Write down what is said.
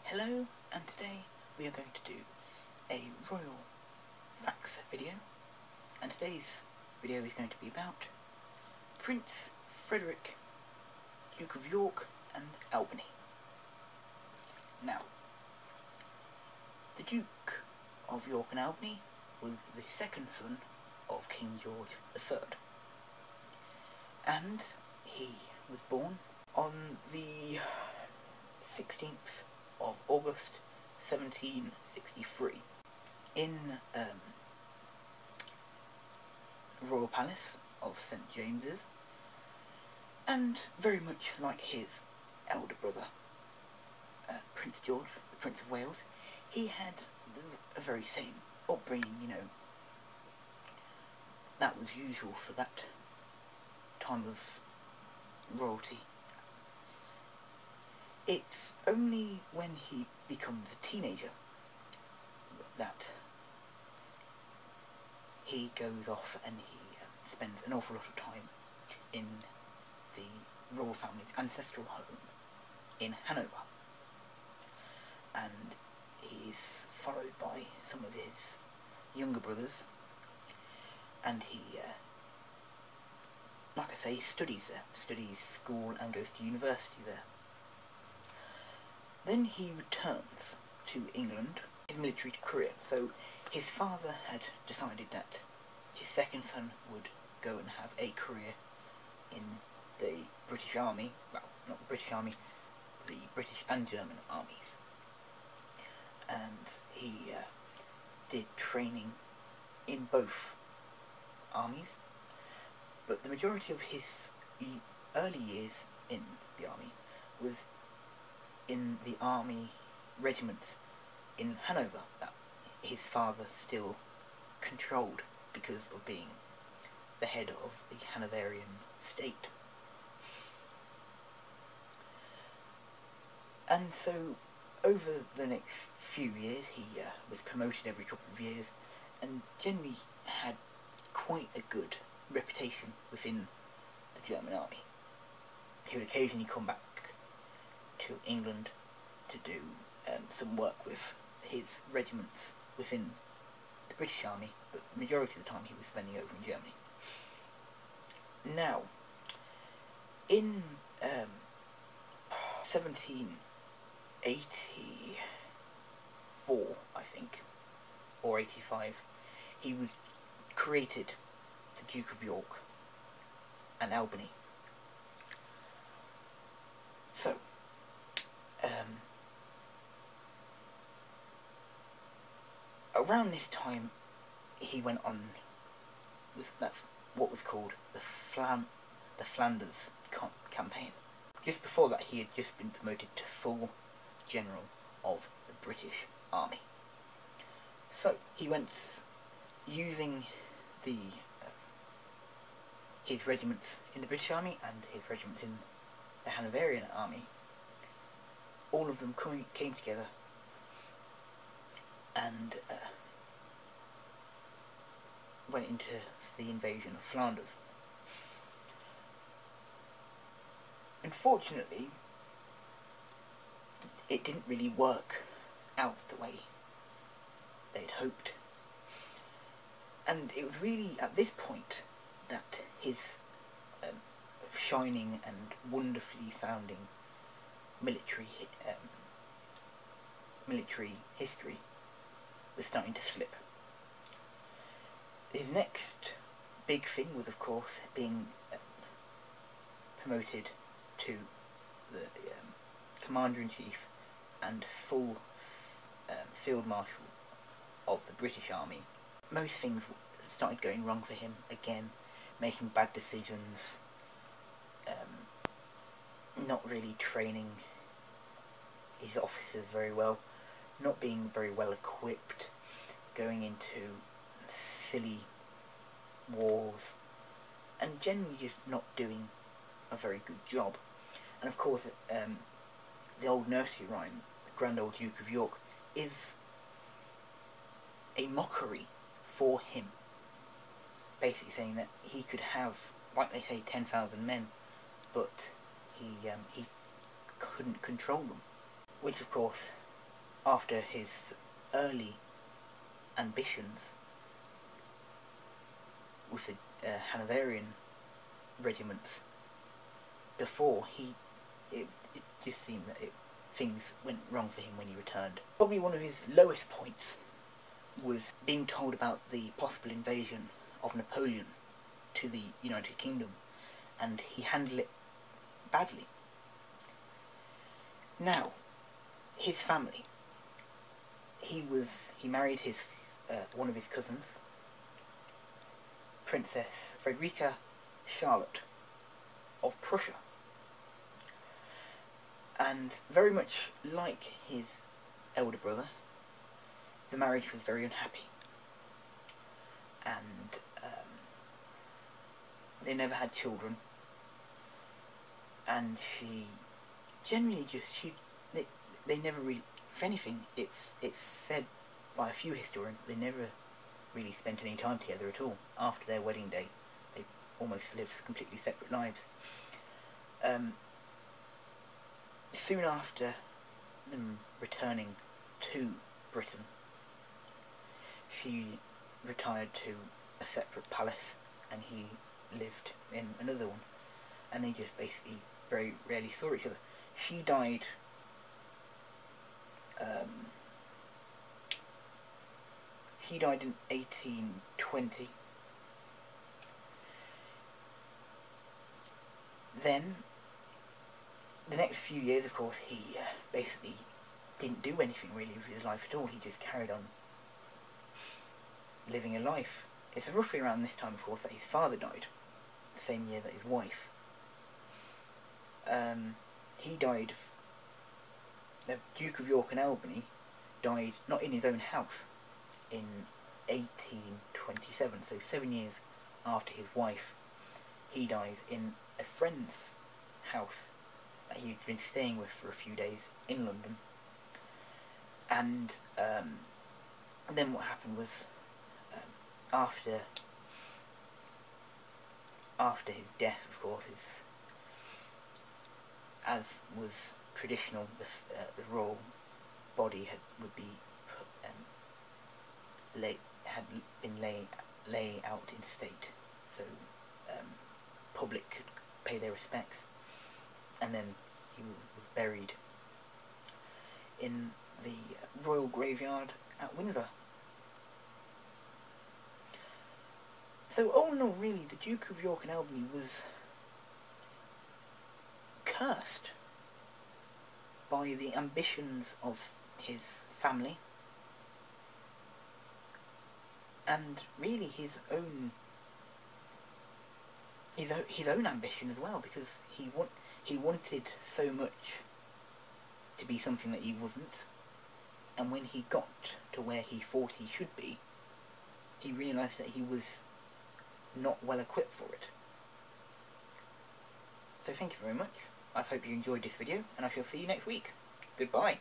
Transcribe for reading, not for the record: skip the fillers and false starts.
Hello, and today we are going to do a royal facts video, and today's video is going to be about Prince Frederick, Duke of York and Albany. Now, the Duke of York and Albany was the second son of King George III, and he was born on the 16th of August 1763 in Royal Palace of St James's, and very much like his elder brother Prince George, the Prince of Wales, he had the very same upbringing, that was usual for that time of royalty. It's only when he becomes a teenager that he goes off and he spends an awful lot of time in the royal family's ancestral home in Hanover, and he's followed by some of his younger brothers, and he, like I say, studies school and goes to university there. Then he returns to England, his military career. So his father had decided that his second son would go and have a career in the British Army, well, not the British Army, the British and German armies. And he did training in both armies, but the majority of his early years in the army was in the army regiments in Hanover that his father still controlled because of being the head of the Hanoverian state. And so over the next few years he was promoted every couple of years and generally had quite a good reputation within the German army. He would occasionally come back to England to do some work with his regiments within the British Army, but the majority of the time he was spending over in Germany. Now, in 1784, I think, or 85, he was created the Duke of York and Albany. So, around this time he went on, that's what was called the Flanders campaign. Just before that he had just been promoted to full general of the British Army. So he went using his regiments in the British Army and his regiments in the Hanoverian army. All of them came together and went into the invasion of Flanders. Unfortunately, it didn't really work out the way they'd hoped, and it was really at this point that his shining and wonderfully sounding military history was starting to slip. His next big thing was, of course, being promoted to the Commander-in-Chief and full Field Marshal of the British Army. Most things started going wrong for him again, making bad decisions, not really training his officers very well, not being very well equipped, going into silly wars, and generally just not doing a very good job. And of course, the old nursery rhyme, the Grand Old Duke of York, is a mockery for him, basically saying that he could have, like they say, 10,000 men, but he couldn't control them, which of course after his early ambitions with the Hanoverian regiments, before it just seemed that things went wrong for him when he returned. Probably one of his lowest points was being told about the possible invasion of Napoleon to the United Kingdom, and he handled it badly. Now, his family. He married his one of his cousins, Princess Frederica Charlotte of Prussia, and very much like his elder brother, the marriage was very unhappy, and they never had children, and she generally they never really, if anything, it's said by a few historians that they never really spent any time together at all. After their wedding day, they almost lived completely separate lives. Soon after them returning to Britain, she retired to a separate palace, and he lived in another one, and they just basically very rarely saw each other. She died in 1820. Then, the next few years, of course, he basically didn't do anything really with his life at all. He just carried on living a life. It's roughly around this time, of course, that his father died, the same year that his wife. He died, the Duke of York and Albany died not in his own house in 1827, so 7 years after his wife. He dies in a friend's house that he'd been staying with for a few days in London. And then what happened was, after his death, of course, as was traditional, the royal body had been lay out in state, so public could pay their respects, and then he was buried in the royal graveyard at Windsor. So all in all, really, the Duke of York and Albany was cursed by the ambitions of his family, and really his own ambition as well, because he wanted so much to be something that he wasn't, and when he got to where he thought he should be, he realised that he was not well equipped for it. So thank you very much. I hope you enjoyed this video, and I shall see you next week. Goodbye.